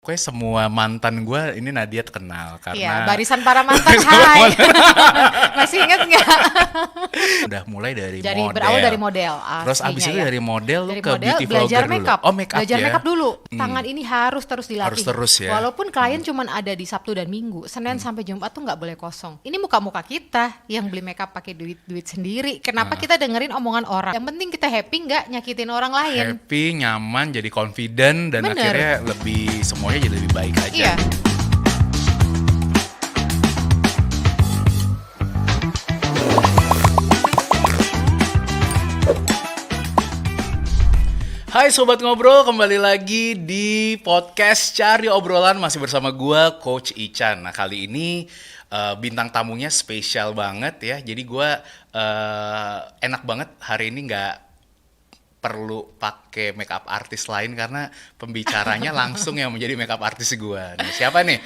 pokoknya semua mantan gue ini Nadia kenal karena Iya, barisan para mantan. Hai. Masih inget nggak? udah mulai dari Dari model. berawal dari model. Terus abis aslinya itu ya. dari model lu Dari ke model beauty belajar vlogger makeup. dulu. Oh, makeup belajar ya. makeup dulu. Tangan ini harus terus dilatih. Harus terus ya. Walaupun klien cuman ada di Sabtu dan Minggu, Senin sampai Jumat tuh nggak boleh kosong. Ini muka-muka kita yang beli makeup pakai duit sendiri. Kenapa kita dengerin omongan orang? Yang penting kita happy, nggak nyakitin orang lain. Happy, nyaman, jadi confident dan Bener. akhirnya semuanya jadi lebih baik aja. Iya. Hai Sobat Ngobrol, kembali lagi di podcast Cari Obrolan. Masih bersama gua Coach Ican. Nah kali ini bintang tamunya spesial banget ya. Jadi gua enak banget hari ini nggak perlu pakai makeup artis lain karena pembicaranya langsung yang menjadi makeup artis gua. Nah, siapa nih?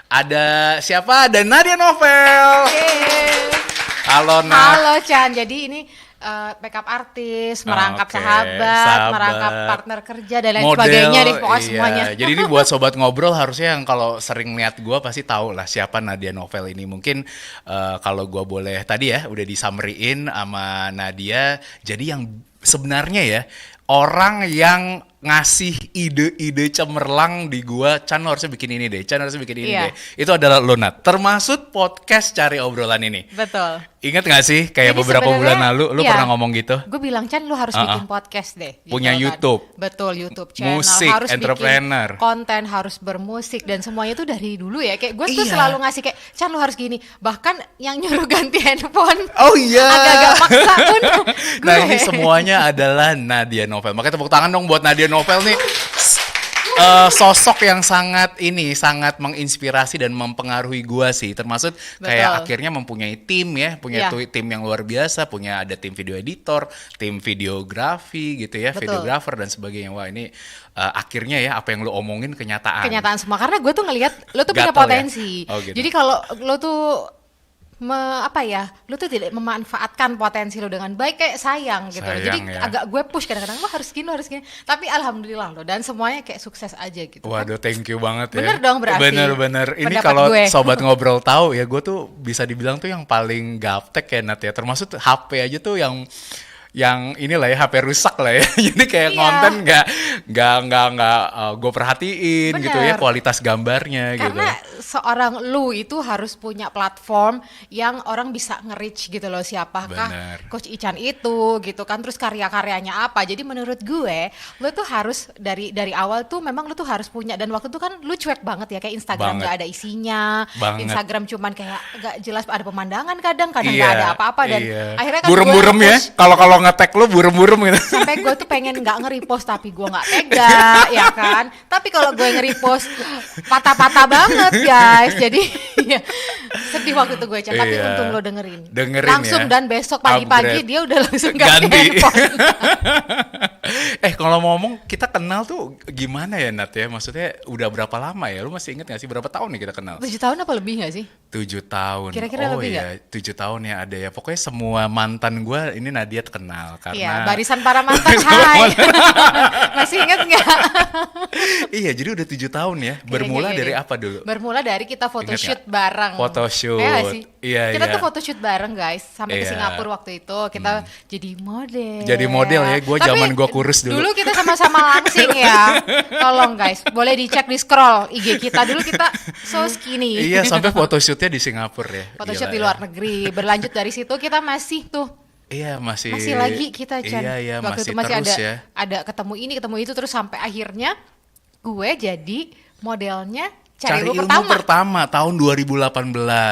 Ada siapa? Ada Nadia Novel. Halo Nah. Halo Chan, jadi ini makeup artis, merangkap Oke, sahabat, merangkap partner kerja dan lain model, sebagainya deh pokoknya iya. semuanya. Jadi ini buat Sobat Ngobrol harusnya yang kalau sering lihat gue pasti tahu lah siapa Nadia Novel ini. Mungkin kalau gue boleh tadi ya udah di-summary-in sama Nadia. Jadi yang sebenarnya ya orang yang ngasih ide-ide cemerlang di gua, Chan lo harusnya bikin ini deh, Chan harusnya bikin ini Iya. deh. Itu adalah lo Nat, termasuk podcast Cari Obrolan ini. Betul. Ingat gak sih kayak Jadi beberapa bulan sebenarnya, lalu lu iya, pernah ngomong gitu? Gue bilang Chan lu harus bikin podcast deh. Gitu Punya kan. YouTube. Betul, YouTube channel. Musik, harus entrepreneur. bikin konten, harus bermusik dan semuanya tuh dari dulu ya. Kayak gue tuh Iya. selalu ngasih kayak Chan lu harus gini. Bahkan yang nyuruh ganti handphone. Oh iya. Agak-agak maksa pun Nah gue. ini semuanya adalah Nadia Novel. Makanya tepuk tangan dong buat Nadia Novel nih. Sosok yang sangat menginspirasi dan mempengaruhi gua sih, termasuk kayak Betul. akhirnya mempunyai tim ya, punya Iya. tim yang luar biasa, ada tim video editor, tim videografi gitu ya, Betul. videographer dan sebagainya. Wah ini akhirnya ya apa yang lu omongin kenyataan. Kenyataan semua karena gue tuh ngelihat lo tuh punya Gatel ya? potensi. Oh, gitu. Jadi kalau lo tuh lo tuh tidak memanfaatkan potensi lo dengan baik kayak sayang gitu. Sayang, Jadi ya. agak gue push kadang-kadang lo harus gini. Tapi alhamdulillah lo dan semuanya kayak sukses aja gitu. Waduh, thank you banget ya. Bener dong berarti. Bener. Ini Pendapat kalau gue. Sobat Ngobrol tahu ya, gue tuh bisa dibilang tuh yang paling gaptek ya Nat ya. Termasuk HP aja tuh yang inilah ya, HP rusak lah ya. Jadi kayak Iya. konten nggak gue perhatiin gitu ya, Bener. kualitas gambarnya gitu. Karena seorang lu itu harus punya platform yang orang bisa nge-reach gitu loh, siapakah Bener. Coach Ican itu gitu kan, terus karya-karyanya apa. Jadi menurut gue lu tuh harus dari awal tuh memang lu tuh harus punya, dan waktu itu kan lu cuek banget ya, kayak Instagram Banget. nggak ada isinya, Banget. Instagram cuman kayak nggak jelas, ada pemandangan kadang nggak Iya, ada apa-apa, dan iya. akhirnya kan burem-burem gue ya. push. Kalau nge-tag lu burem-burem gitu. Sampai gue tuh pengen nggak nge-repost tapi gue nggak tega ya kan. Tapi kalau gue nge-repost patah-patah banget guys. Jadi ya, sedih waktu itu gue Chan. Tapi Iya. untung lo dengerin ya. langsung, dan besok pagi-pagi Upgrade. dia udah langsung ganti handphone. Kalau ngomong kita kenal tuh gimana ya Nat ya? Maksudnya udah berapa lama ya? Lu masih inget gak sih berapa tahun nih kita kenal? 7 tahun apa lebih gak sih? 7 tahun. Kira-kira oh lebih ya, 7 tahun ya ada ya. Pokoknya semua mantan gue ini Nadia kenal Iya, karena barisan para mantan. Hai. Masih inget gak? iya, jadi udah 7 tahun ya. Bermula Kayaknya dari iya. apa dulu? Bermula dari kita photoshoot Ingat nggak? bareng. Photoshoot. Iya nggak sih? Iya, Kita iya. tuh photoshoot bareng guys, sampai ke Iya. Singapura waktu itu. Kita jadi model. Jadi model ya, gua Tapi zaman gua kurus dulu. Dulu kita sama-sama langsing ya. Tolong guys, boleh dicek di scroll IG kita. Dulu kita so skinny. Iya, sampai photoshootnya di Singapura ya. Photoshoot Gila di luar negeri. Berlanjut dari situ kita masih tuh. Iya, masih Lagi kita Chan. Iya, Waktu masih itu masih terus ada ya. ada ketemu ini ketemu itu, terus sampai akhirnya gue jadi modelnya Cari Ilmu pertama. tahun 2018.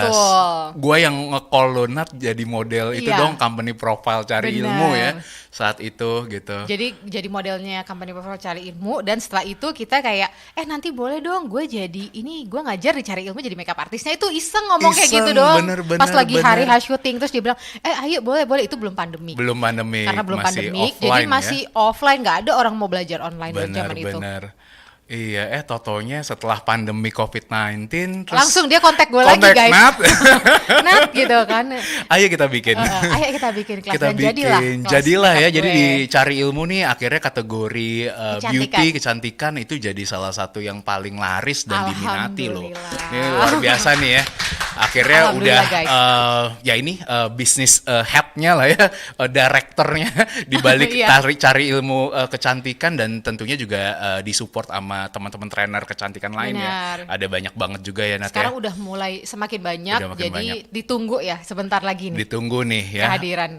Betul. Gue yang nge-call lo Nat jadi model itu Iya. dong, company profile Cari Bener. Ilmu ya saat itu gitu. Jadi modelnya company profile Cari Ilmu, dan setelah itu kita kayak nanti boleh dong gue jadi ini, gue ngajar di Cari Ilmu jadi makeup artisnya. Itu iseng ngomong kayak Iseng, gitu dong. bener, Pas lagi bener. hari syuting, terus dia bilang ayo boleh itu belum pandemi. Belum pandemi, Karena belum masih pandemi, jadi offline masih ya. offline, nggak ada orang mau belajar online zaman itu. Benar. Iya, totonya setelah pandemi COVID-19 terus Langsung dia kontak gue lagi kontak guys. Nat. Nat gitu kan. Ayo kita bikin. Ayo kita bikin kelas Kita dan jadilah bikin. kelas Jadilah ya. makeup Jadi gue. dicari ilmu nih akhirnya kategori Kecantikan. beauty, kecantikan itu jadi salah satu yang paling laris dan diminati loh. Alhamdulillah. Ini luar biasa nih ya. Akhirnya udah Alhamdulillah, guys. ya ini bisnis head-nya lah ya, direkturnya di balik Iya. cari ilmu kecantikan dan tentunya juga disupport sama teman-teman trainer kecantikan lain Benar. ya. Ada banyak banget juga ya Nat Sekarang ya. udah mulai semakin banyak, Udah makin jadi banyak. ditunggu ya sebentar lagi nih. Ditunggu nih ya. Kehadiran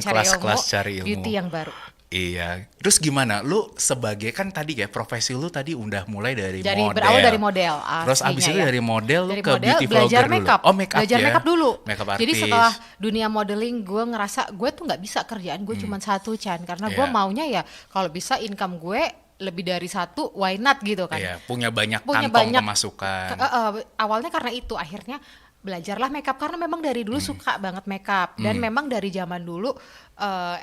kelas-kelas cari ilmu. beauty yang baru. Iya. Terus gimana? Lu sebagai kan tadi ya profesi lu tadi udah mulai dari model. Berawal dari model. Terus abis aslinya itu ya. dari model lu Dari ke model, beauty belajar vlogger dulu. makeup. Oh, makeup belajar ya. makeup dulu. Makeup Jadi artist. setelah dunia modeling gue ngerasa gue tuh nggak bisa kerjaan gue cuma satu Chan, karena gue Iya. maunya ya kalau bisa income gue lebih dari satu, why not gitu kan. Iya, punya banyak Punya kantong banyak pemasukan. Awalnya karena itu akhirnya belajarlah makeup karena memang dari dulu suka banget makeup dan memang dari zaman dulu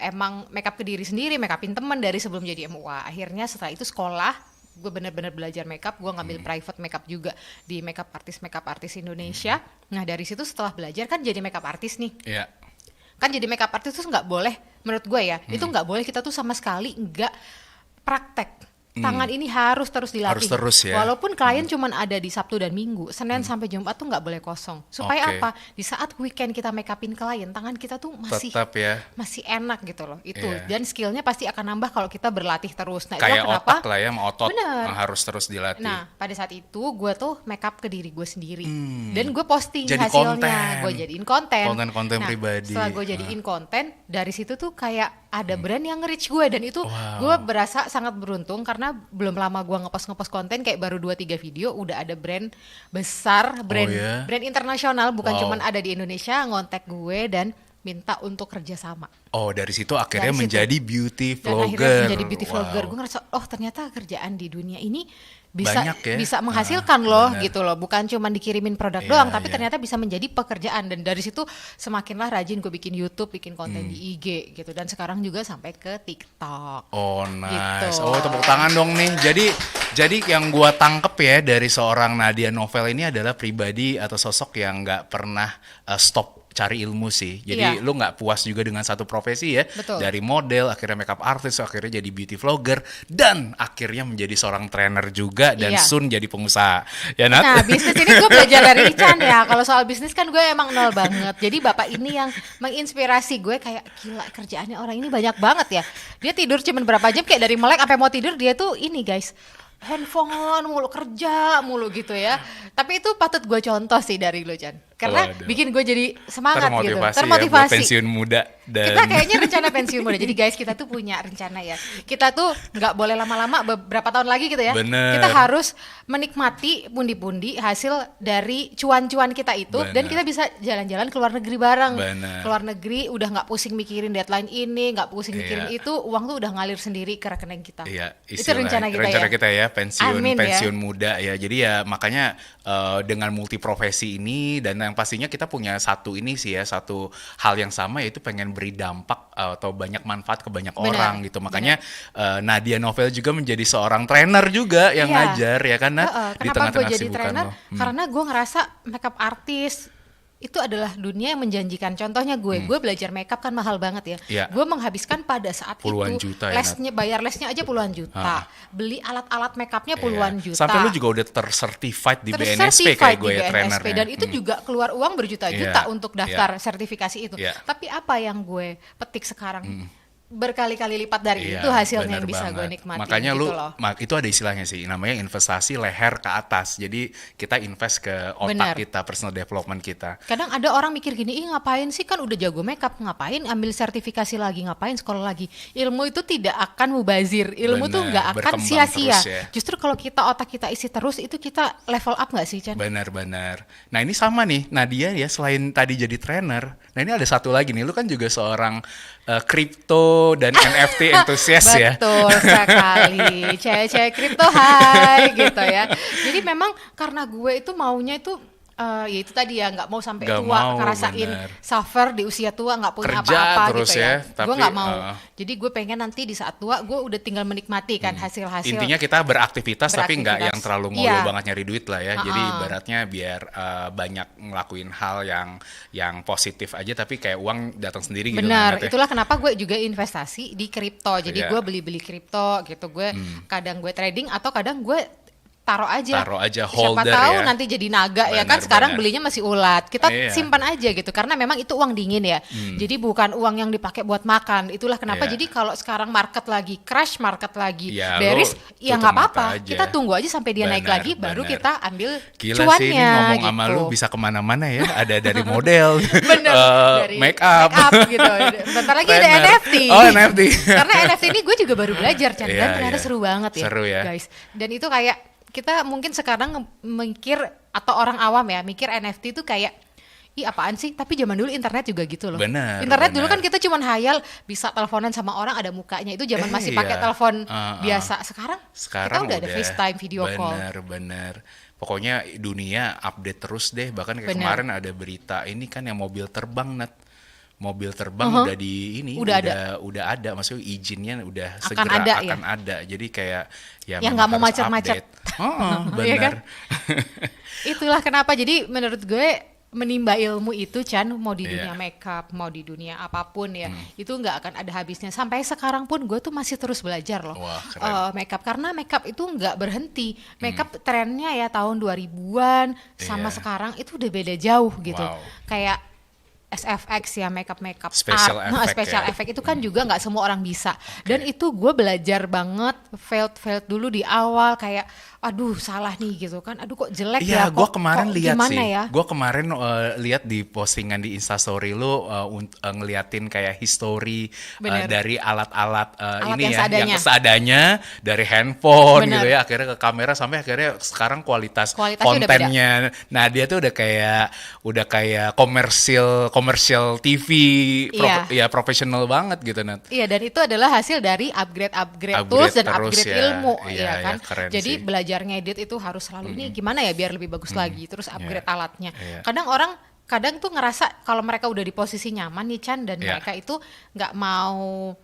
emang makeup ke diri sendiri, makeupin temen dari sebelum jadi MUA. Akhirnya setelah itu sekolah gue bener-bener belajar makeup, gue ngambil private makeup juga di makeup artis Indonesia. Nah dari situ setelah belajar kan jadi makeup artis nih. Iya. Kan jadi makeup artist tuh nggak boleh, menurut gue ya, itu nggak boleh kita tuh sama sekali nggak praktek. Tangan ini harus terus dilatih. Harus terus ya. Walaupun klien cuman ada di Sabtu dan Minggu, Senin sampai Jumat tuh nggak boleh kosong. Supaya Oke. apa? Di saat weekend kita make upin klien, tangan kita tuh masih Tetap ya. masih enak gitu loh. Itu Iya. dan skillnya pasti akan nambah kalau kita berlatih terus. Nah, Kayak itulah kenapa. otak lah ya, sama otot Bener. yang harus terus dilatih. Nah, pada saat itu gue tuh make up ke diri gue sendiri. Dan gue posting Jadi hasilnya. konten. Gue jadiin konten. Konten-konten pribadi. Setelah gue jadiin konten, dari situ tuh kayak ada brand yang nge-reach gue. Dan itu Wow. gue berasa sangat beruntung karena belum lama gue ngepost konten kayak baru 2-3 video udah ada brand besar, brand ya? brand internasional, bukan Wow. cuman ada di Indonesia, ngontek gue dan minta untuk kerjasama. Oh, dari situ akhirnya Dari situ. menjadi beauty Dan vlogger. akhirnya menjadi beauty Wow. vlogger. Gue ngerasa, oh ternyata kerjaan di dunia ini bisa Banyak ya. bisa menghasilkan loh benar. gitu loh. Bukan cuma dikirimin produk Iya, doang, tapi iya. ternyata bisa menjadi pekerjaan. Dan dari situ semakinlah rajin gue bikin YouTube, bikin konten Hmm. di IG gitu. Dan sekarang juga sampai ke TikTok. Oh nice, Gitu. oh tepuk tangan dong nih. Jadi yang gua tangkep ya dari seorang Nadia Novel ini adalah pribadi atau sosok yang nggak pernah stop cari ilmu sih. Jadi Iya. lu nggak puas juga dengan satu profesi ya. Betul. Dari model, akhirnya makeup artist, akhirnya jadi beauty vlogger, dan akhirnya menjadi seorang trainer juga dan Iya. soon jadi pengusaha. Ya Nat? Nah, bisnis ini gue belajar dari Ican ya. Kalau soal bisnis kan gue emang nol banget. Jadi bapak ini yang menginspirasi gue kayak gila kerjaannya orang ini banyak banget ya. Dia tidur cuma berapa jam kayak dari melek sampai mau tidur dia tuh ini guys. Handphone mulu, kerja mulu gitu ya. Tapi itu patut gue contoh sih dari lo Chan. Karena Waduh. bikin gue jadi semangat gitu. Termotivasi ya buat pensiun muda. Dan Kita kayaknya rencana pensiun muda. Jadi guys kita tuh punya rencana ya. Kita tuh nggak boleh lama-lama beberapa tahun lagi gitu ya. Bener. Kita harus menikmati pundi-pundi hasil dari cuan-cuan kita itu. Bener. Dan kita bisa jalan-jalan ke luar negeri bareng. Bener. Ke luar negeri udah nggak pusing mikirin deadline ini, nggak pusing mikirin Iya. itu. Uang tuh udah ngalir sendiri ke rekening kita. Iya, Itu istilah- rencana kita ya. Amin ya. pensiun muda ya. Jadi ya makanya dengan multi profesi ini dan yang pastinya kita punya satu ini sih ya, satu hal yang sama yaitu pengen beri dampak atau banyak manfaat ke banyak Benar, orang gitu. Makanya Nadia Novel juga menjadi seorang trainer juga yang Iya. ngajar ya kan Nat? Di Kenapa gue tengah-tengah jadi kesibukan trainer? lo. Karena gue ngerasa makeup artist itu adalah dunia yang menjanjikan. Contohnya gue belajar makeup kan mahal banget ya. Iya. Gue menghabiskan pada saat Puluhan itu juta ya, lesnya, bayar lesnya aja puluhan juta, beli alat-alat makeupnya puluhan Iya. juta. Sampai lu juga udah tercertified di BNSP Tercertified kayak gue di ya BNSP, trainernya. dan itu juga keluar uang berjuta-juta Iya, untuk daftar sertifikasi itu. Iya. Tapi apa yang gue petik sekarang berkali-kali lipat dari Iya, itu hasilnya bener yang bisa gue banget. nikmati. Makanya gitu lu, loh. itu ada istilahnya sih, namanya investasi leher ke atas. Jadi kita invest ke Bener. otak kita, personal development kita. Kadang ada orang mikir gini, ih ngapain sih kan udah jago makeup, ngapain ambil sertifikasi lagi, ngapain sekolah lagi. Ilmu itu tidak akan mubazir, ilmu tuh Bener, nggak akan berkembang sia-sia. terus ya. Justru kalau kita otak kita isi terus, itu kita level up nggak sih Chan? Benar-benar. Nah ini sama nih, Nadia ya selain tadi jadi trainer, nah ini ada satu lagi nih, lu kan juga seorang kripto dan NFT entusias ya. Betul sekali, cewek-cewek kripto hai gitu ya. Jadi memang karena gue itu maunya itu Ya itu tadi ya, nggak mau sampai Nggak tua mau, ngerasain bener. suffer di usia tua nggak punya Kerja apa-apa terus gitu ya, ya. tapi, Gue nggak mau. Jadi gue pengen nanti di saat tua gue udah tinggal menikmati kan hasil-hasil. Intinya kita beraktivitas tapi nggak Beraktivitas. yang terlalu ngoyo Iya. banget nyari duit lah ya. Jadi ibaratnya biar banyak ngelakuin hal yang positif aja tapi kayak uang datang sendiri gitu Benar, kan, Nat, ya. itulah kenapa gue juga investasi di kripto. Jadi Iya. gue beli-beli kripto gitu. Gue kadang gue trading atau kadang gue taruh aja. Siapa Siapa holder tahu ya. nanti jadi naga ya kan. Benar, Sekarang benar. belinya masih ulat. Kita Iya. simpan aja gitu karena memang itu uang dingin ya. Jadi bukan uang yang dipakai buat makan. Itulah kenapa Iya. jadi kalau sekarang market lagi crash, market lagi Ya, bearish, lo ya tutup nggak mata apa-apa. aja. Kita tunggu aja sampai dia naik Benar, lagi baru benar. kita ambil Gila cuannya sih ini ngomong sama gitu. lu bisa kemana-mana ya. Ada dari model, Bener, dari make up. gitu. Bentar lagi ada Bener. NFT. Oh, NFT. Karena NFT ini gue juga baru belajar, Chan. Iya, Dan ternyata iya. seru banget ya, Seru ya. guys. Dan itu kayak kita mungkin sekarang mikir atau orang awam ya mikir NFT itu kayak ih apaan sih? Tapi zaman dulu internet juga gitu loh. Bener, Internet dulu bener. kan kita cuman hayal bisa teleponan sama orang ada mukanya. Itu zaman masih pakai Iya. telepon biasa. Sekarang Sekarang kita udah ada FaceTime, video call. Bener. Pokoknya dunia update terus deh. Bahkan kayak Bener. kemarin ada berita ini kan yang mobil terbang, Nat. Mobil terbang udah di ini Udah ada maksudnya izinnya udah Akan segera ada, akan ada. Jadi kayak ya Yang memang nggak mau harus macet-macet. update. Oh, Iya kan? bener. Itulah kenapa jadi menurut gue menimba ilmu itu Chan mau di Iya. dunia makeup mau di dunia apapun ya itu nggak akan ada habisnya sampai sekarang pun gue tuh masih terus belajar loh. Wah, keren. Makeup karena makeup itu nggak berhenti makeup trennya ya tahun 2000-an sama Iya. sekarang itu udah beda jauh gitu Wow. kayak SFX ya makeup Special art. effect Special ya. effect itu kan juga nggak semua orang bisa dan itu gue belajar banget failed dulu di awal kayak aduh salah nih gitu kan aduh kok jelek Iya, ya gue kok kemarin lihat gimana sih. ya. Gue kemarin lihat di postingan di Instastory lu ngeliatin kayak history Bener. dari alat-alat Alat ini yang ya, seadanya. yang seadanya dari handphone Bener. gitu ya, akhirnya ke kamera sampai akhirnya sekarang kualitasnya Kualitasnya udah kontennya. Nah dia tuh udah kayak komersial TV, Iya. ya profesional banget gitu Nat. Iya dan itu adalah hasil dari upgrade Upgrade tools dan terus upgrade ya. ilmu Iya, ya kan. iya, keren Jadi sih. belajar ngedit itu harus selalu ini gimana ya biar lebih bagus lagi terus upgrade Iya. alatnya. Iya. Kadang tuh ngerasa kalau mereka udah di posisi nyaman nih Chan dan Iya. mereka itu nggak mau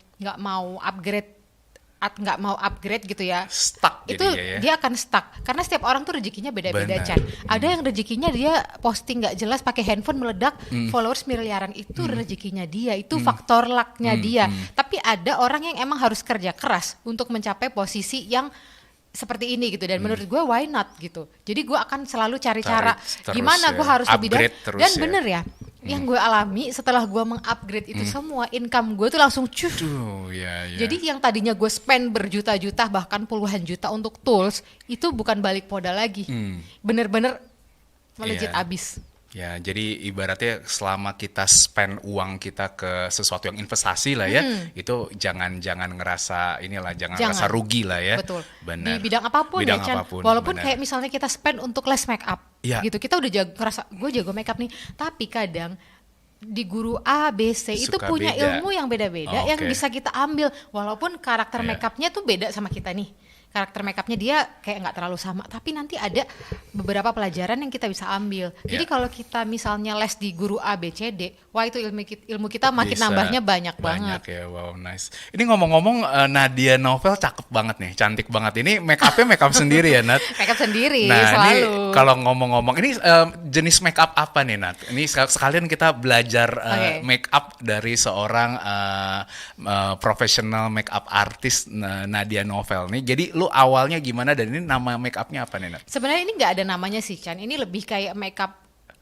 upgrade gitu ya. Stuck Itu jadinya ya. dia akan stuck karena setiap orang tuh rezekinya beda-beda Benar. Chan. Ada yang rezekinya dia posting nggak jelas pakai handphone meledak followers miliaran itu rezekinya dia itu faktor lucknya dia. Tapi ada orang yang emang harus kerja keras untuk mencapai posisi yang seperti ini gitu dan menurut gue why not gitu. Jadi gue akan selalu cari cara terus gimana ya. gue harus lebih Upgrade terus dan ya. bener ya. Yang gue alami setelah gue mengupgrade itu semua income gue tuh langsung cus. Tuh, ya. Jadi yang tadinya gue spend berjuta-juta bahkan puluhan juta untuk tools itu bukan balik modal lagi, bener-bener melejit Iya. abis. Ya, jadi ibaratnya selama kita spend uang kita ke sesuatu yang investasi lah ya, itu jangan ngerasa inilah, jangan ngerasa rugi lah ya. Betul. Benar. Di bidang apapun Bidang ya Chan. apapun, Walaupun benar. kayak misalnya kita spend untuk les make up, Iya. gitu kita udah ngerasa gue jago make up nih, tapi kadang di guru A, B, C itu Suka punya beda. ilmu yang beda-beda Oh, yang oke. bisa kita ambil walaupun karakter Iya. make upnya tuh beda sama kita nih. Karakter make upnya dia kayak nggak terlalu sama, tapi nanti ada beberapa pelajaran yang kita bisa ambil. Jadi Iya. kalau kita misalnya les di guru A, B, C, D, wah itu ilmu kita makin Bisa nambahnya banyak banget. ya, wow, nice. Ini ngomong-ngomong Nadia Novel cakep banget nih, cantik banget. Ini make upnya make up sendiri ya, Nat? Make up sendiri Nah, selalu. ini kalau ngomong-ngomong, ini jenis make up apa nih, Nat? Ini sekalian kita belajar Oke. make up dari seorang profesional make up artist Nadia Novel nih. Jadi lu awalnya gimana dan ini nama make upnya apa nih, Nat? Sebenarnya ini nggak ada namanya sih Chan. Ini lebih kayak makeup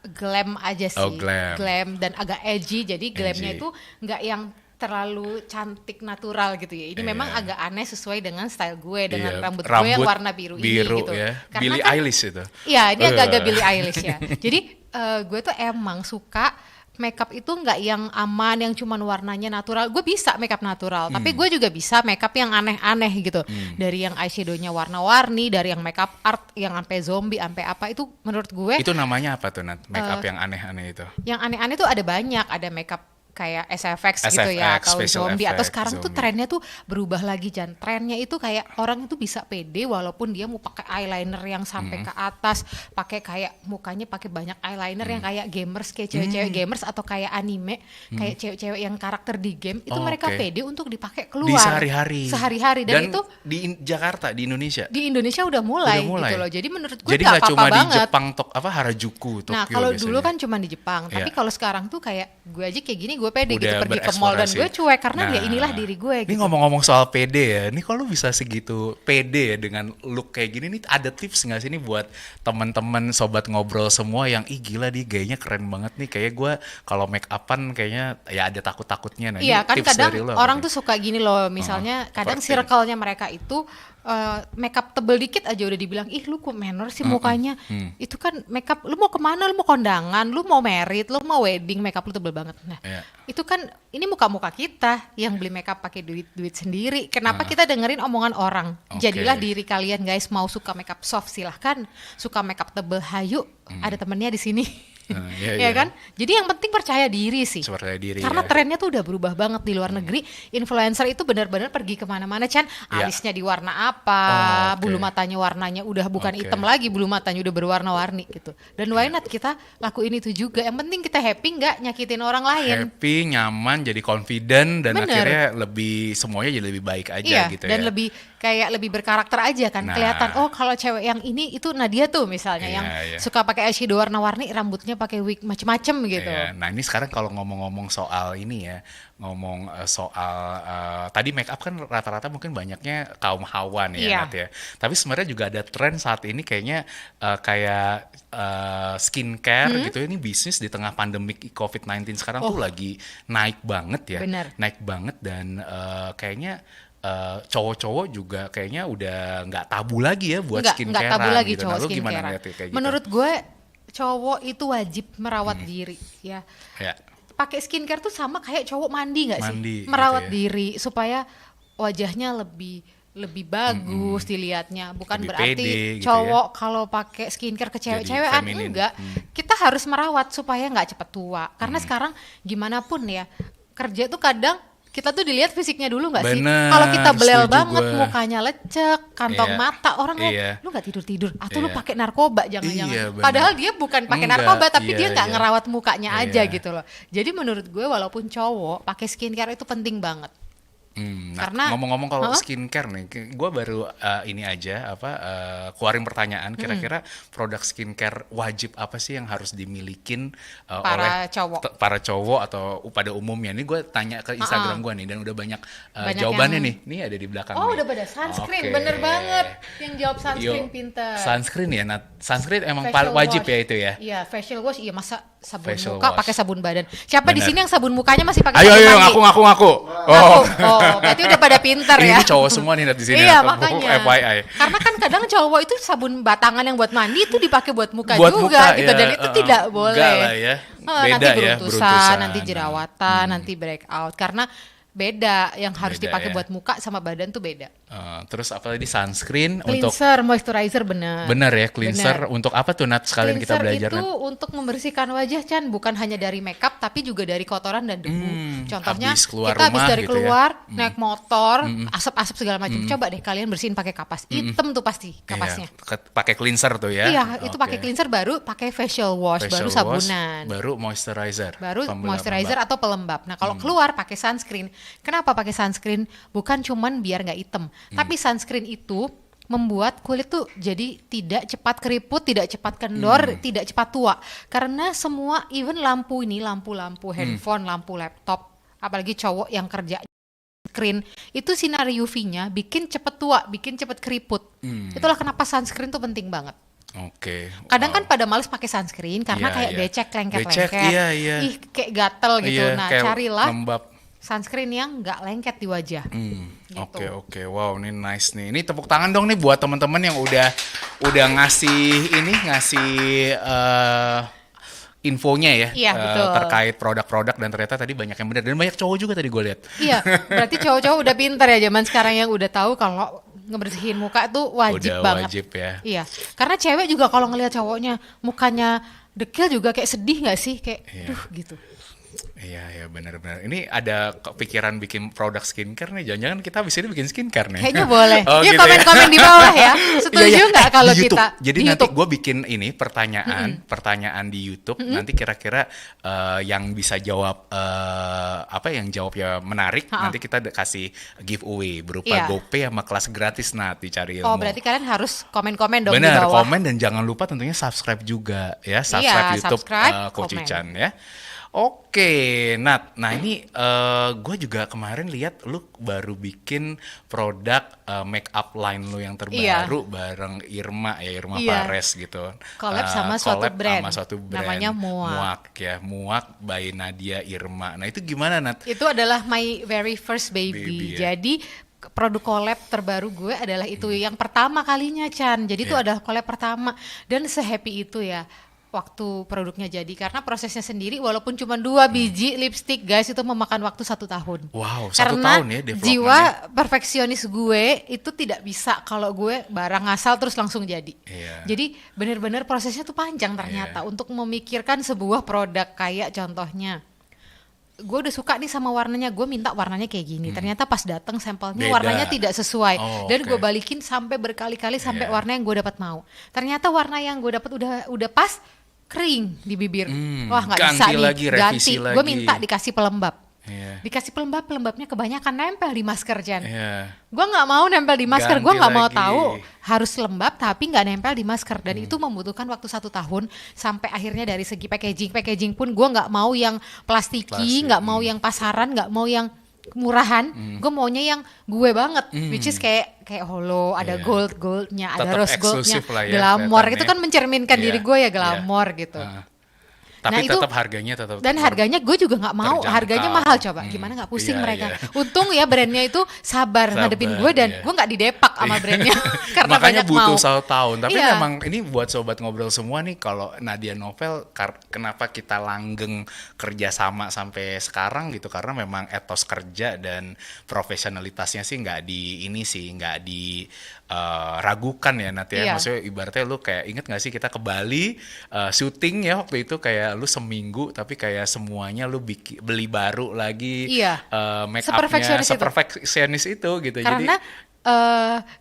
glam aja sih. Oh, glam. Dan agak edgy. Jadi glamnya Edgy. itu nggak yang terlalu cantik natural gitu ya. Ini memang Iya. agak aneh sesuai dengan style gue dengan Iya, rambut gue yang warna biru ini gitu. Ya. Karena Billie kan- Eilish itu. Iya, ini agak-agak Billie Eilish ya. Jadi gue tuh emang suka makeup itu nggak yang aman, yang cuman warnanya natural. Gue bisa makeup natural, tapi gue juga bisa makeup yang aneh-aneh gitu. Dari yang eyeshadownya warna-warni, dari yang makeup art, yang sampai zombie, sampai apa itu menurut gue Itu namanya apa tuh, Nat? Make up yang aneh-aneh itu. yang aneh-aneh tuh ada banyak. Ada makeup kayak SFX gitu ya, SFX, atau special zombie, atau effect, sekarang tuh zombie. trennya tuh berubah lagi, Jan. Trennya itu kayak orang itu bisa pede walaupun dia mau pakai eyeliner yang sampai ke atas, pakai kayak mukanya pakai banyak eyeliner yang kayak gamers, kayak cewek-cewek gamers, atau kayak anime, kayak cewek-cewek yang karakter di game itu Oh, mereka oke. pede untuk dipakai Di keluar sehari-hari. dan itu di Jakarta, di Indonesia. di Indonesia udah mulai, Udah mulai. gitu loh. Jadi menurut gue Jadi nggak nggak apa-apa cuma di banget. Jepang, Harajuku, Tokyo Nah, kalau dulu biasanya. kan cuma di Jepang, tapi Iya. kalau sekarang tuh kayak gue aja kayak gini, gue pede gitu Udah pergi ke mall dan bereksplorasi. gue cuek karena Nah, ya inilah diri gue Ini gitu. ngomong-ngomong soal pede ya, ini kalau bisa segitu pede ya dengan look kayak gini, nih ada tips nggak sih nih buat teman-teman sobat ngobrol semua yang gila nih gayanya keren banget nih, kayak gue kalau make upan kayaknya ya ada takut-takutnya. Nah, Iya ini kan, tips kadang dari lo apa orang nih? tuh suka gini loh, misalnya kadang overthink. circle-nya mereka itu makeup tebel dikit aja udah dibilang, ih lu kok manner sih mukanya. Itu kan makeup, lu mau kemana, lu mau kondangan, lu mau merit, lu mau wedding, makeup lu tebel banget. Nah Iya. itu kan ini muka-muka kita yang beli makeup pakai duit sendiri. Kenapa kita dengerin omongan orang? Oke. Jadilah diri kalian guys. Mau suka makeup soft silahkan, suka makeup tebel hayu, ada temennya di sini. Iya, Ya iya. kan? Jadi yang penting percaya diri sih. Percaya diri Karena ya. trennya tuh udah berubah banget di luar negeri. Influencer itu benar-benar pergi kemana-mana, Chan. Iya. Alisnya di warna apa, Oh, oke. bulu matanya warnanya udah bukan Oke. hitam lagi, bulu matanya udah berwarna-warni gitu. Dan why not kita lakuin itu juga. Yang penting kita happy, nggak nyakitin orang lain. Happy, nyaman, jadi confident, dan Bener. akhirnya lebih semuanya jadi lebih baik aja Iya, gitu dan ya. lebih kayak lebih berkarakter aja kan. Nah. Kelihatan, oh kalau cewek yang ini itu Nadia tuh misalnya, Iya, yang iya. suka pakai eyeshadow warna-warni, rambutnya pakai wig macem-macem gitu. Iya. Nah, ini sekarang kalau ngomong-ngomong soal ini ya, ngomong soal tadi make up kan rata-rata mungkin banyaknya kaum hawa nih ya, Iya. Nat ya. Tapi sebenarnya juga ada tren saat ini kayaknya kayak skincare gitu. Ini bisnis di tengah pandemik COVID-19 sekarang tuh lagi naik banget ya. Bener. Naik banget, dan kayaknya cowok-cowok juga kayaknya udah nggak tabu lagi ya buat Nggak skincarean tabu lagi gitu. cowok Nah, lu gimana skincare. ngeliatnya kayak gitu? Menurut gue cowok itu wajib merawat diri ya. Ya. Pakai skincare tuh sama kayak cowok mandi nggak sih? Mandi, Merawat gitu ya. diri supaya wajahnya lebih bagus dilihatnya. Bukan Lebih berarti pede gitu cowok kalau pakai skincare ke cewek-cewekan, feminin. enggak. Kita harus merawat supaya nggak cepet tua. Karena sekarang gimana pun ya, kerja tuh kadang kita tuh dilihat fisiknya dulu nggak sih? Bener, Kalau kita belel setuju banget, gua. mukanya lecek, kantong Iya, mata, orang lihat, iya. lu nggak tidur-tidur, atau lu Iya. pakai narkoba jangan-jangan. Iya, bener. Padahal dia bukan pakai Enggak, narkoba, tapi iya, dia nggak iya. ngerawat mukanya aja Iya. gitu loh. Jadi menurut gue walaupun cowok pakai skincare itu penting banget. Nah, Karena- ngomong-ngomong kalau Hah? skincare nih, gue baru ini aja keluarin pertanyaan, kira-kira produk skincare wajib apa sih yang harus dimilikin Para cowok. para cowok atau pada umumnya? Ini gue tanya ke Instagram gue nih, dan udah banyak, Banyak jawabannya yang- nih. Nih ada di belakang. Oh nih. udah pada sunscreen, Oke. bener banget. Yang jawab sunscreen Yuk, pinter. Sunscreen ya, Nat. Sunscreen emang Facial wajib wash. ya itu ya. Iya, facial wash. Iya, masa sabun Facial muka wash. pakai sabun badan. Siapa di Bener. sini yang sabun mukanya masih pakai Ayo, sabun ayo, mandi? ngaku. Oh, berarti udah pada pinter ya. Ini cowok semua nih Nat di sini. Iya Nat. makanya. FYI. Karena kan kadang cowok itu sabun batangan yang buat mandi itu dipakai buat muka Buat juga muka, gitu, ya, dan itu tidak boleh. enggak lah ya. Nanti Beda ya, beruntusan, beruntusan. nanti jerawatan, nanti breakout. Karena beda yang harus Beda dipakai ya. buat muka sama badan tuh beda. Terus apa tadi, sunscreen untuk Cleanser, moisturizer bener. bener ya, cleanser Bener. untuk apa tuh Nat, sekalian kita Cleanser belajar itu Nat? untuk membersihkan wajah, Chan, bukan hanya dari makeup tapi juga dari kotoran dan debu. Contohnya habis keluar kita habis rumah dari gitu ya. keluar naik motor, asap-asap segala macam. Coba deh kalian bersihin pakai kapas. Hitam tuh pasti kapasnya. Iya, pakai cleanser tuh ya. Iya, itu Oke. pakai cleanser, baru pakai facial wash, Facial baru wash, sabunan. baru moisturizer. Baru Pembelap- moisturizer atau pelembab. Nah, kalau keluar pakai sunscreen. Kenapa pakai sunscreen? Bukan cuman biar nggak hitam, tapi sunscreen itu membuat kulit tuh jadi tidak cepat keriput, tidak cepat kendor, tidak cepat tua. Karena semua, even lampu ini, lampu-lampu handphone, lampu laptop, apalagi cowok yang kerja screen, itu sinar UV-nya bikin cepet tua, bikin cepet keriput. Itulah kenapa sunscreen tuh penting banget. Oke. Kadang wow. kan pada males pakai sunscreen karena Iya, kayak iya. becek, lengket-lengket. Becek, iya. Ih, kayak gatel gitu. Iya, Nah, kayak carilah lembab. sunscreen yang nggak lengket di wajah. Gitu. Oke, wow, ini nice nih. Ini tepuk tangan dong nih buat teman-teman yang udah ngasih infonya ya, Iya, betul. terkait produk-produk, dan ternyata tadi banyak yang benar, dan banyak cowok juga tadi gue lihat. Iya, berarti cowok-cowok udah pinter ya zaman sekarang yang udah tahu kalau ngebersihin muka tuh wajib Udah banget. wajib ya. Iya, karena cewek juga kalau ngelihat cowoknya mukanya dekil juga kayak sedih nggak sih, kayak, duh gitu. Iya, ya benar-benar. Ini ada kepikiran bikin produk skincare nih. Jangan-jangan kita habis ini bikin skincare nih. Kayaknya boleh. Oh, Yuk gitu komen-komen di bawah ya. Setuju Iya, nggak iya. kalau Di YouTube. kita Jadi di nanti YouTube? gue bikin ini pertanyaan di YouTube. Nanti kira-kira yang bisa jawab apa yang jawabnya menarik. Ha-ha. Nanti kita kasih giveaway berupa Iya. GoPay sama kelas gratis di Cari Ilmu. Oh, berarti kalian harus komen-komen dong di Benar, bawah. komen dan jangan lupa tentunya subscribe juga ya, subscribe Iya, YouTube subscribe, Coach komen. Ican ya. Oke, Nat. Nah ini gue juga kemarin lihat lu baru bikin produk make up line lu yang terbaru bareng Irma Iya. Fares gitu. Collab sama suatu collab brand. sama suatu brand. Namanya Muak. Muak ya, Muak by Nadia Irma. Nah itu gimana, Nat? Itu adalah my very first baby. Baby, ya. Jadi produk collab terbaru gue adalah itu yang pertama kalinya, Chan. Jadi itu Iya. adalah collab pertama dan sehappy itu ya waktu produknya jadi, karena prosesnya sendiri walaupun cuma 2 biji lipstick guys, itu memakan waktu 1 tahun. Wow, 1 Karena tahun ya development-nya. jiwa perfeksionis gue itu tidak bisa kalau gue barang ngasal terus langsung jadi. Iya. Jadi benar-benar prosesnya tuh panjang ternyata untuk memikirkan sebuah produk. Kayak contohnya, gue udah suka nih sama warnanya, gue minta warnanya kayak gini. Ternyata pas datang sampelnya Beda. warnanya tidak sesuai, Oh, dan gue oke. balikin sampai berkali-kali sampai Iya. warna yang gue dapat mau. Ternyata warna yang gue dapat udah pas, kering di bibir. Wah nggak bisa ganti nih, lagi, revisi ganti. lagi. Gue minta dikasih pelembab. Iya. Dikasih pelembabnya kebanyakan nempel di masker, Jan. Iya. Gue nggak mau nempel di masker, gue Ganti nggak mau lagi. tahu harus lembab tapi nggak nempel di masker, dan itu membutuhkan waktu 1 tahun sampai akhirnya dari segi packaging pun gue nggak mau yang plastiki, Plastik, nggak mau yang pasaran, nggak mau yang murahan, gue maunya yang gue banget, which is kayak holo, ada Iya. goldnya, ada Tetap rose goldnya, eksklusif lah ya glamor, kelihatannya. itu kan mencerminkan Iya, diri gue ya iya. glamor gitu. Tapi Nah, itu- tetap harganya tetap Dan harganya gue juga nggak mau, terjangkau. harganya mahal, coba gimana nggak pusing Iya, mereka. iya. Untung ya brandnya itu sabar ngadepin gue, dan iya. gue nggak didepak sama brandnya karena makanya banyak butuh mau. 1 tahun. Tapi Iya. memang ini buat sobat ngobrol semua nih, kalau Nadia Novel kenapa kita langgeng kerja sama sampai sekarang gitu, karena memang etos kerja dan profesionalitasnya sih nggak diragukan ya, Nat ya. Iya. Maksudnya ibaratnya lu kayak inget nggak sih kita ke Bali syuting ya waktu itu, kayak lu seminggu tapi kayak semuanya lu beli baru lagi, Iya. make Seperfeksionis upnya itu. seperfeksionis itu gitu. Karena Jadi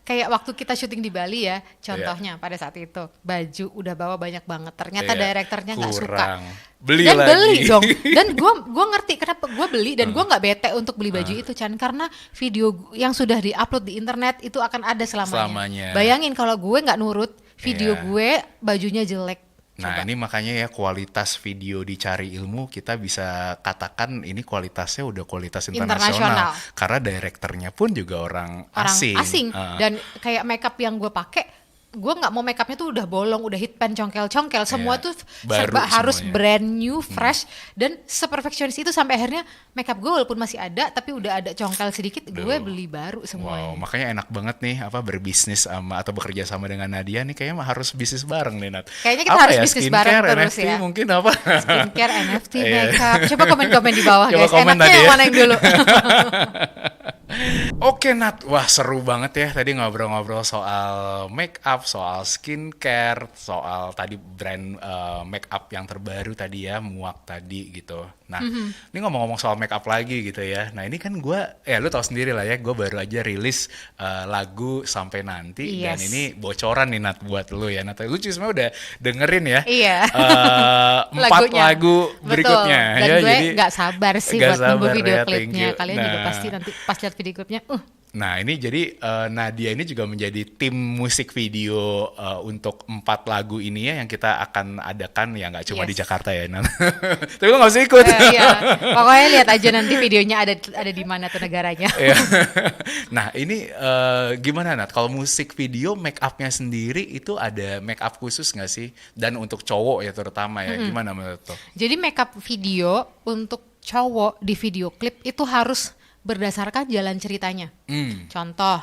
kayak waktu kita syuting di Bali ya, contohnya pada saat itu baju udah bawa banyak banget, ternyata Iya, direkturnya nggak suka. kurang. Beli Dan lagi. beli dong. Dan gue ngerti kenapa gue beli, dan gue nggak bete untuk beli baju itu, Chan, karena video yang sudah diupload di internet itu akan ada selamanya. Selamanya. Bayangin kalau gue nggak nurut, video Iya. gue bajunya jelek. Nah Coba. ini makanya ya kualitas video di Cari Ilmu kita bisa katakan ini kualitasnya udah kualitas internasional. Internasional. Karena direkturnya pun juga orang Orang asing. asing. Dan kayak makeup yang gue pakai, gue nggak mau makeupnya tuh udah bolong, udah hit pan, congkel-congkel, semua Iya. tuh Baru serba harus semuanya. brand new, fresh, dan seperfeksionis itu sampai akhirnya makeup gue walaupun masih ada tapi udah ada congkel sedikit, gue beli baru semuanya. Wow, makanya enak banget nih berbisnis atau bekerja sama dengan Nadia nih, kayaknya harus bisnis bareng nih, Nat. Kayaknya kita Apa harus ya, bisnis skincare, bareng terus NFT ya. mungkin apa? Skincare, NFT, Iya. makeup. Coba komen-komen di bawah, Coba guys. komen Enaknya tadi yang ya. mana yang dulu? Oke, Nat, wah seru banget ya tadi ngobrol-ngobrol soal make up, soal skincare, soal tadi brand make up yang terbaru tadi ya, Muak tadi gitu. Nah, ini ngomong-ngomong soal make up lagi gitu ya. Nah ini kan gue, lu tahu sendiri lah ya, gue baru aja rilis lagu Sampai Nanti, dan Yes. ini bocoran nih, Nat, buat lu ya. Nat, lu cuma udah dengerin ya. Iya. 4 Lagunya. lagu berikutnya. Betul. Dan ya, gue nggak sabar sih nggak buat nunggu sabar video ya, thank klipnya. you. Kalian juga Nah. pasti nanti pas lihat video klipnya, Nah ini jadi Nadia ini juga menjadi tim musik video untuk 4 lagu ini ya, yang kita akan adakan ya, nggak cuma di Yes. Jakarta ya, Nat. Tapi gue nggak usah ikut. iya. Pokoknya lihat aja nanti videonya ada di mana tuh negaranya. Iya. Nah ini gimana, Nat? Kalau musik video make upnya sendiri itu ada make up khusus nggak sih? Dan untuk cowok ya terutama ya, gimana menurut lo? Jadi makeup video untuk cowok di video klip itu harus berdasarkan jalan ceritanya. Contoh,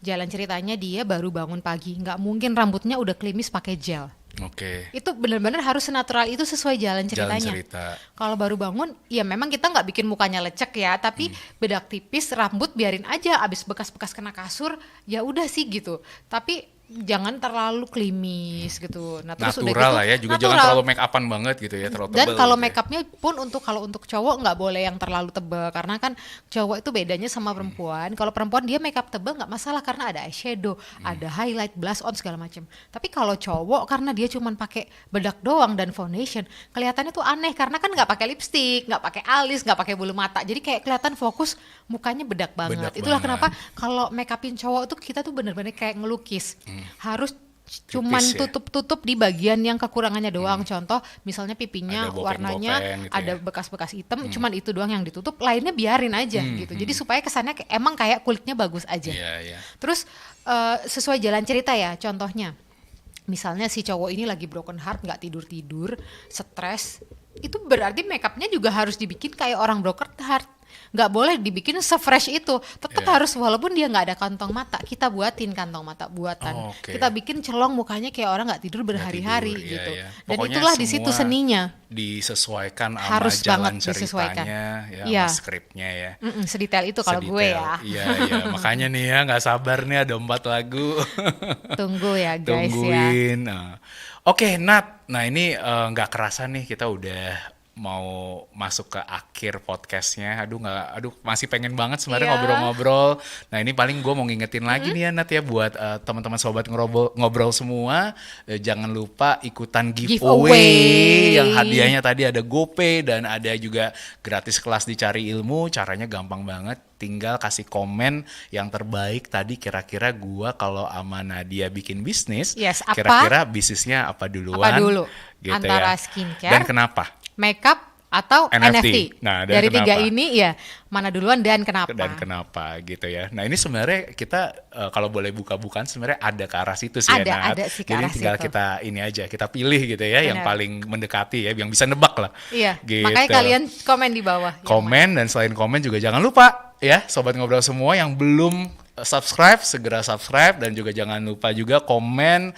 jalan ceritanya dia baru bangun pagi, nggak mungkin rambutnya udah klimis pakai gel. Oke. Itu benar-benar harus senatural itu sesuai jalan Jalan ceritanya. cerita. Kalau baru bangun, ya memang kita nggak bikin mukanya lecek ya, tapi bedak tipis, rambut biarin aja, abis bekas-bekas kena kasur, ya udah sih gitu. Tapi jangan terlalu klimis gitu. Nah, terus udah Natural gitu lah ya, juga jangan natural. terlalu make upan banget gitu ya, terlalu Dan tebel kalau gitu ya. make upnya pun kalau untuk cowok nggak boleh yang terlalu tebal, karena kan cowok itu bedanya sama perempuan. Kalau perempuan dia make up tebal nggak masalah karena ada eyeshadow, ada highlight, blush on segala macam. Tapi kalau cowok karena dia cuman pakai bedak doang dan foundation, kelihatannya tuh aneh karena kan nggak pakai lipstick, nggak pakai alis, nggak pakai bulu mata. Jadi kayak kelihatan fokus mukanya bedak banget. Bedak Itulah banget. kenapa kalau make upin cowok tuh kita tuh bener-bener kayak ngelukis. Harus cuman Tipis ya. tutup-tutup di bagian yang kekurangannya doang. Contoh misalnya pipinya Ada warnanya bopeng-bopeng gitu ada ya. bekas-bekas hitam, cuman itu doang yang ditutup, lainnya biarin aja gitu. Jadi supaya kesannya emang kayak kulitnya bagus aja. Iya, iya. Terus sesuai jalan cerita ya, contohnya misalnya si cowok ini lagi broken heart, nggak tidur-tidur, stres, itu berarti makeupnya juga harus dibikin kayak orang broken heart. Nggak boleh dibikin se-fresh itu, tetap Iya. harus, walaupun dia nggak ada kantong mata, kita buatin kantong mata buatan. Oh, oke. Kita bikin celong mukanya kayak orang nggak tidur berhari-hari Nggak tidur, gitu. iya, iya. Dan Pokoknya itulah di situ semua seninya. Disesuaikan sama Harus jalan banget disesuaikan. ceritanya ya, Iya. sama skripnya ya. Sedetail itu kalau gue Sedetail. ya. Iya, iya. Makanya nih ya, nggak sabar nih ada 4 lagu. Tunggu ya guys ya. Tungguin. Nah. Oke, Nat. Nah ini nggak kerasa nih kita udah mau masuk ke akhir podcastnya. Aduh masih pengen banget sebenarnya Iya. ngobrol-ngobrol. Nah ini paling gue mau ngingetin lagi nih ya Nat ya, buat teman-teman sobat ngobrol semua, jangan lupa ikutan giveaway yang hadiahnya tadi ada GoPay dan ada juga gratis kelas Dicari Ilmu. Caranya gampang banget, tinggal kasih komen yang terbaik tadi, kira-kira gua kalau sama Nadia bikin bisnis, Yes, apa? kira-kira bisnisnya apa duluan? Apa dulu? Gitu Antara ya. skincare, Dan kenapa? makeup atau NFT. NFT. Nah, dan dari tiga kenapa? ini ya, mana duluan dan kenapa? Dan kenapa gitu ya. Nah ini sebenarnya kita kalau boleh buka-bukaan sebenarnya ada ke arah situ sih ya, Nat. Ada sih ke Jadi arah tinggal situ. kita ini aja, kita pilih gitu ya, yang Benar. paling mendekati ya, yang bisa nebak lah. Iya, Gitu. makanya kalian komen di bawah. yang Komen, dan selain komen juga jangan lupa ya sobat ngobrol semua yang belum subscribe, segera subscribe, dan juga jangan lupa juga komen,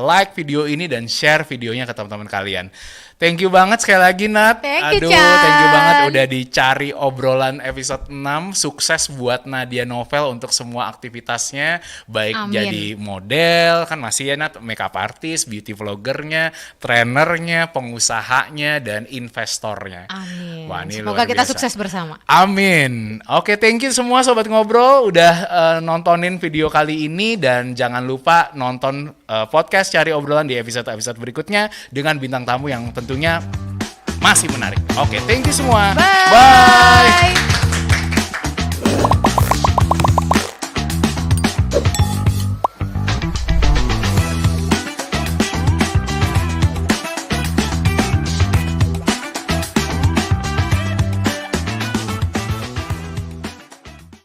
like video ini dan share videonya ke teman-teman kalian. Thank you banget sekali lagi Nat. Thank you, Aduh, thank you Chan. banget udah Dicari Obrolan episode 6. Sukses buat Nadia Novel untuk semua aktivitasnya, baik Amin. jadi model, kan masih ya Nat, makeup artist, beauty vloggernya, trainernya, pengusahanya, dan investornya. Amin. Wah, ini Semoga luar kita biasa. sukses bersama. Amin. Oke, thank you semua sobat ngobrol udah nontonin video kali ini, dan jangan lupa nonton podcast Cari Obrolan di episode-episode berikutnya dengan bintang tamu yang tentunya masih menarik. Oke, thank you semua. Bye. Bye.